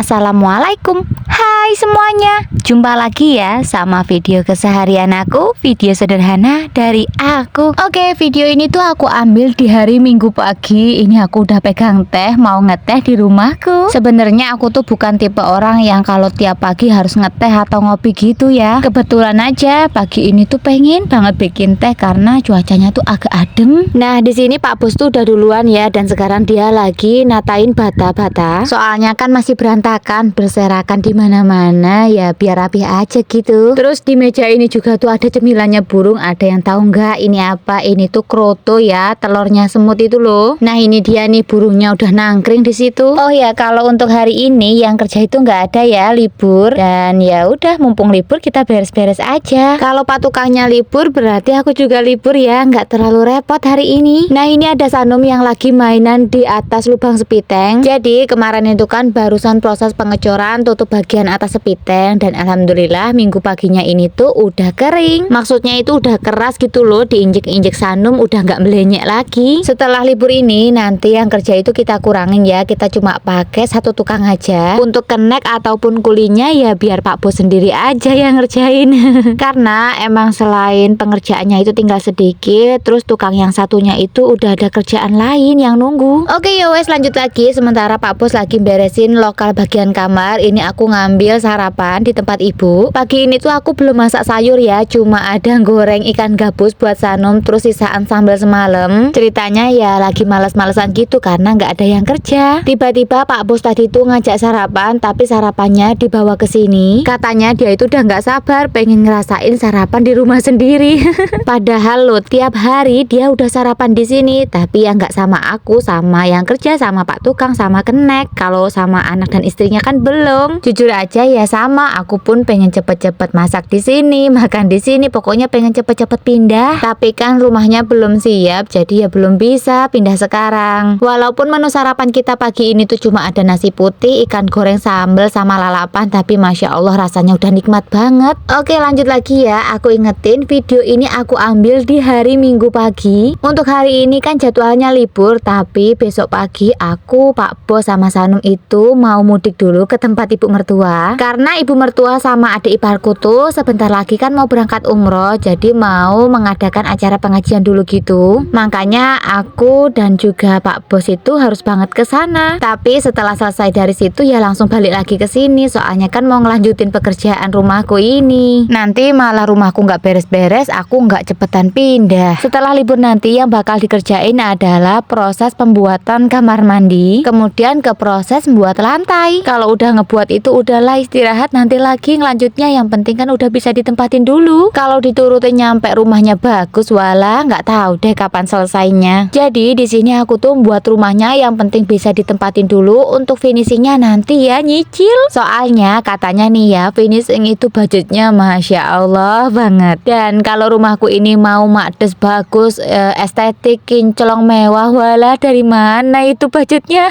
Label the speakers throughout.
Speaker 1: Assalamualaikum. Hai semuanya, jumpa lagi ya sama video keseharian aku, video sederhana dari aku. Oke, video ini tuh aku ambil di hari Minggu pagi. Ini aku udah pegang teh, mau ngeteh di rumahku. Sebenarnya aku tuh bukan tipe orang yang kalau tiap pagi harus ngeteh atau ngopi gitu ya. Kebetulan aja pagi ini tuh pengen banget bikin teh karena cuacanya tuh agak adem. Nah, di sini Pak Bos tuh udah duluan ya, dan sekarang dia lagi natain bata-bata. Soalnya kan masih berantakan, berserakan di mana-mana ya, biar rapi aja gitu. Terus di meja ini juga tuh ada cemilannya burung. Ada yang tahu nggak ini apa? Ini tuh kroto ya, telurnya semut itu loh. Nah, ini dia nih, burungnya udah nangkring di situ. Oh ya, kalau untuk hari ini yang kerja itu nggak ada ya, libur. Dan ya udah, mumpung libur kita beres-beres aja. Kalau Pak tukangnya libur berarti aku juga libur ya, nggak terlalu repot hari ini. Nah, ini ada Sanum yang lagi mainan di atas lubang sepiteng. Jadi kemarin itu kan barusan proses pengecoran tutup bagian atas sepiteng, dan alhamdulillah minggu paginya ini tuh udah kering. Maksudnya itu udah keras gitu loh, diinjek-injek Sanum udah nggak melenyek lagi. Setelah libur ini nanti yang kerja itu kita kurangin ya, kita cuma pakai satu tukang aja. Untuk kenek ataupun kulinya ya biar Pak Bos sendiri aja yang ngerjain. Karena emang selain pengerjaannya itu tinggal sedikit, terus tukang yang satunya itu udah ada kerjaan lain yang nunggu. Oke ya wes, lanjut lagi. Sementara Pak Bos lagi beresin lokal bagian kamar, ini aku ngambil sarapan di tempat ibu. Pagi ini tuh aku belum masak sayur ya, cuma ada goreng ikan gabus buat Sanum, terus sisaan sambal semalam. Ceritanya ya lagi males-malesan gitu karena nggak ada yang kerja. Tiba-tiba Pak Bos tadi tuh ngajak sarapan, tapi sarapannya dibawa ke sini. Katanya dia itu udah nggak sabar pengen ngerasain sarapan di rumah sendiri. Padahal lo tiap hari dia udah sarapan di sini, tapi ya nggak sama aku, sama yang kerja, sama Pak tukang, sama kenek. Kalau sama anak dan istrinya kan belum. Jujur aja ya, sama aku pun pengen cepet-cepet masak di sini, makan di sini, pokoknya pengen cepet-cepet pindah. Tapi kan rumahnya belum siap, jadi ya belum bisa pindah sekarang. Walaupun menu sarapan kita pagi ini tuh cuma ada nasi putih, ikan goreng sambal sama lalapan, tapi masya Allah rasanya udah nikmat banget. Oke, lanjut lagi ya. Aku ingetin video ini aku ambil di hari Minggu pagi. Untuk hari ini kan jadwalnya libur, tapi besok pagi aku, Pak Bos sama Sanum itu mau mudik dulu ke tempat ibu mertua. Karena ibu mertua sama adik iparku tuh sebentar lagi kan mau berangkat umroh, jadi mau mengadakan acara pengajian dulu gitu. Makanya aku dan juga Pak Bos itu harus banget ke sana. Tapi setelah selesai dari situ ya langsung balik lagi ke sini, soalnya kan mau ngelanjutin pekerjaan rumahku ini. Nanti malah rumahku nggak beres-beres, aku nggak cepetan pindah. Setelah libur nanti yang bakal dikerjain adalah proses pembuatan kamar mandi, kemudian ke proses membuat lantai. Kalau udah ngebuat itu udahlah istirahat, nanti lagi ngelanjutnya. Yang penting kan udah bisa ditempatin dulu. Kalau diturutin nyampe rumahnya bagus, walah nggak tahu deh kapan selesainya. Jadi di sini aku tuh buat rumahnya yang penting bisa ditempatin dulu, untuk finishingnya nanti ya nyicil. Soalnya katanya nih ya, finishing itu budgetnya masya Allah banget. Dan kalau rumahku ini mau makdes bagus, estetik, kinclong, mewah, walah dari mana itu budgetnya?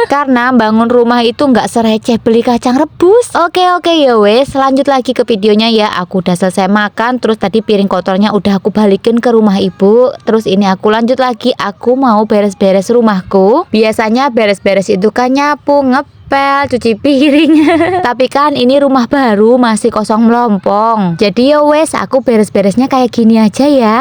Speaker 1: Karena bangun rumah itu nggak sereceh beli kacang rebus. Oke ya wes, lanjut lagi ke videonya ya. Aku udah selesai makan, terus tadi piring kotornya udah aku balikin ke rumah ibu. Terus ini aku lanjut lagi, aku mau beres-beres rumahku. Biasanya beres-beres itu kan nyapu, ngepel, cuci piring. Tapi kan ini rumah baru masih kosong melompong. Jadi ya wes, aku beres-beresnya kayak gini aja ya.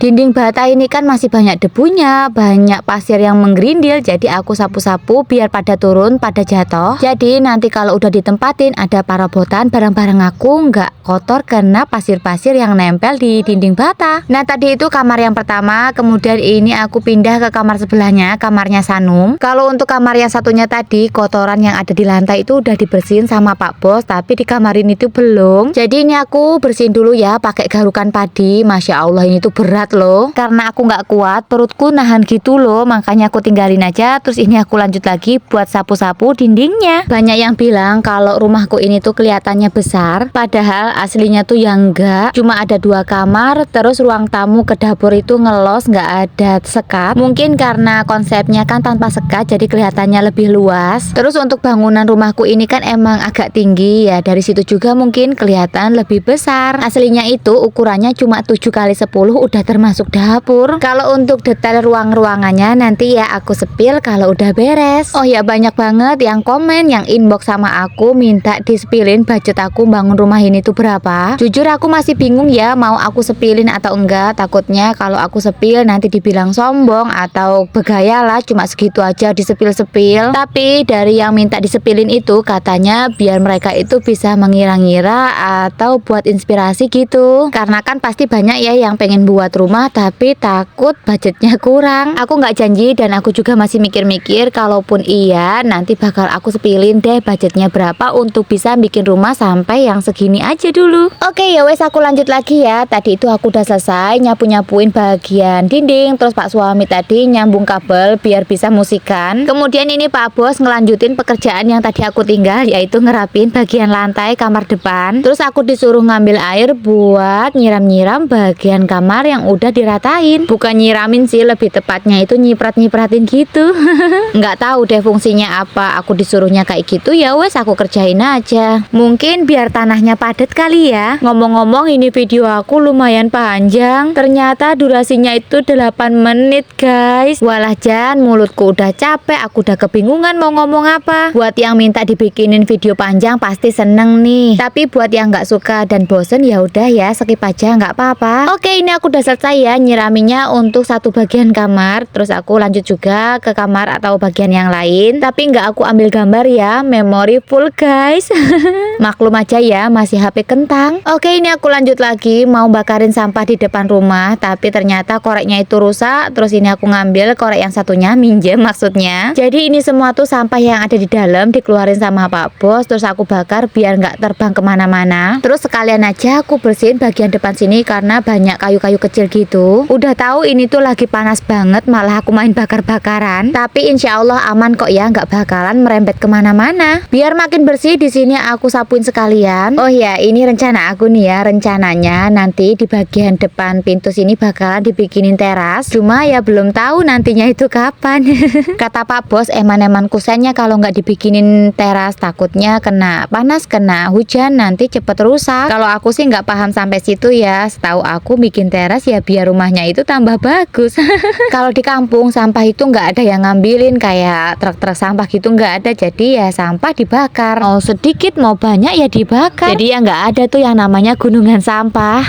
Speaker 1: Dinding bata ini kan masih banyak debunya, banyak pasir yang menggerindil, jadi aku sapu-sapu biar pada turun, pada jatuh. Jadi nanti kalau udah ditempatin ada parabotan, barang-barang aku nggak kotor karena pasir-pasir yang nempel di dinding bata. Nah, tadi itu kamar yang pertama, kemudian ini aku pindah ke kamar sebelahnya, kamarnya Sanum. Kalau untuk kamar yang satunya tadi, kotoran yang ada di lantai itu udah dibersihin sama Pak Bos, tapi di kamar ini tuh belum. Jadi ini aku bersihin dulu ya pakai garukan padi. Masya Allah ini tuh berat banget loh. Karena aku nggak kuat, perutku nahan gitu loh, makanya aku tinggalin aja. Terus ini aku lanjut lagi buat sapu-sapu dindingnya. Banyak yang bilang kalau rumahku ini tuh kelihatannya besar, padahal aslinya tuh yang enggak. Cuma ada 2 kamar, terus ruang tamu ke dapur itu ngelos, nggak ada sekat. Mungkin karena konsepnya kan tanpa sekat, jadi kelihatannya lebih luas. Terus untuk bangunan rumahku ini kan emang agak tinggi ya, dari situ juga mungkin kelihatan lebih besar. Aslinya itu ukurannya cuma 7x10 udah termasuk dapur. Kalau untuk detail ruang-ruangannya nanti ya aku sepil kalau udah beres. Oh ya, banyak banget yang komen, yang inbox sama aku minta disepilin budget aku bangun rumah ini tuh berapa. Jujur aku masih bingung ya mau aku sepilin atau enggak. Takutnya kalau aku sepil nanti dibilang sombong atau begaya lah, cuma segitu aja disepil-sepil. Tapi dari yang minta disepilin itu katanya biar mereka itu bisa mengira-ngira atau buat inspirasi gitu. Karena kan pasti banyak ya yang pengen buat rumah tapi takut budgetnya kurang. Aku nggak janji dan aku juga masih mikir-mikir, kalaupun iya nanti bakal aku sepilin deh budgetnya berapa untuk bisa bikin rumah sampai yang segini aja dulu. Oke ya wes, aku lanjut lagi ya. Tadi itu aku udah selesai nyapu-nyapuin bagian dinding, terus Pak suami tadi nyambung kabel biar bisa musikan. Kemudian ini Pak Bos ngelanjutin pekerjaan yang tadi aku tinggal, yaitu ngerapin bagian lantai kamar depan. Terus aku disuruh ngambil air buat nyiram-nyiram bagian kamar yang udah diratain. Bukan nyiramin sih, lebih tepatnya itu nyiprat-nyipratin gitu. Nggak tahu deh fungsinya apa, aku disuruhnya kayak gitu ya wes aku kerjain aja. Mungkin biar tanahnya padat kali ya. Ngomong-ngomong ini video aku lumayan panjang, ternyata durasinya itu 8 menit guys. Walah Jan, mulutku udah capek, aku udah kebingungan mau ngomong apa. Buat yang minta dibikinin video panjang pasti seneng nih, tapi buat yang nggak suka dan bosen ya udah ya skip aja, nggak apa-apa. Oke, ini aku udah selesai ya nyiraminya untuk satu bagian kamar. Terus aku lanjut juga ke kamar atau bagian yang lain, tapi nggak aku ambil gambar ya, memori full guys. Maklum aja ya, masih HP kentang. Oke, ini aku lanjut lagi mau bakarin sampah di depan rumah, tapi ternyata koreknya itu rusak. Terus ini aku ngambil korek yang satunya, minjem maksudnya. Jadi ini semua tuh sampah yang ada di dalam dikeluarin sama Pak Bos, terus aku bakar biar nggak terbang kemana-mana. Terus sekalian aja aku bersihin bagian depan sini karena banyak kayu-kayu kecil gitu. Udah tahu ini tuh lagi panas banget, malah aku main bakar-bakaran. Tapi insya Allah aman kok ya, nggak bakalan merembet kemana-mana. Biar makin bersih di sini aku sapuin sekalian. Oh ya, ini rencana aku nih ya. Rencananya nanti di bagian depan pintu sini bakalan dibikinin teras. Cuma ya belum tahu nantinya itu kapan. Kata Pak Bos, eman-eman kusennya kalau nggak dibikinin teras takutnya kena panas, kena hujan nanti cepet rusak. Kalau aku sih nggak paham sampai situ ya. Setahu aku bikin teras ya biar rumahnya itu tambah bagus. Kalau di kampung sampah itu nggak ada yang ngambilin, kayak truk-truk sampah gitu nggak ada. Jadi ya sampah dibakar, mau sedikit mau banyak ya dibakar. Jadi ya nggak ada tuh yang namanya gunungan sampah.